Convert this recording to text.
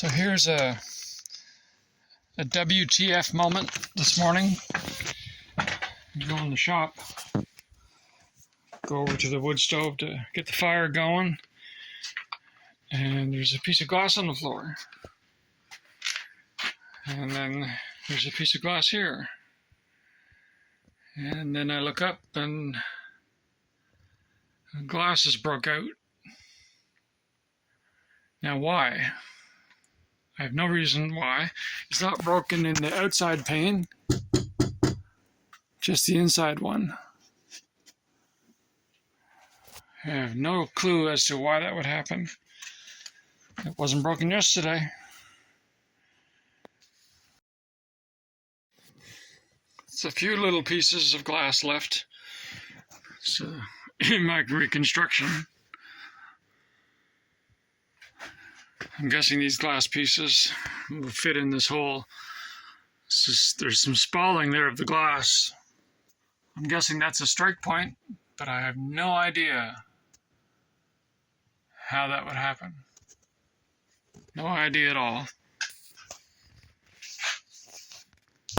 So here's a WTF moment this morning. I go in the shop, go over to the wood stove to get the fire going, and there's a piece of glass on the floor. And then there's a piece of glass here. And then I look up and the glass is broke out. Now why? I have no reason why. It's not broken in the outside pane, just the inside one. I have no clue as to why that would happen. It wasn't broken yesterday. It's a few little pieces of glass left. So in my reconstruction, I'm guessing these glass pieces will fit in this hole. There's some spalling there of the glass. I'm guessing that's a strike point, but I have no idea how that would happen. No idea at all.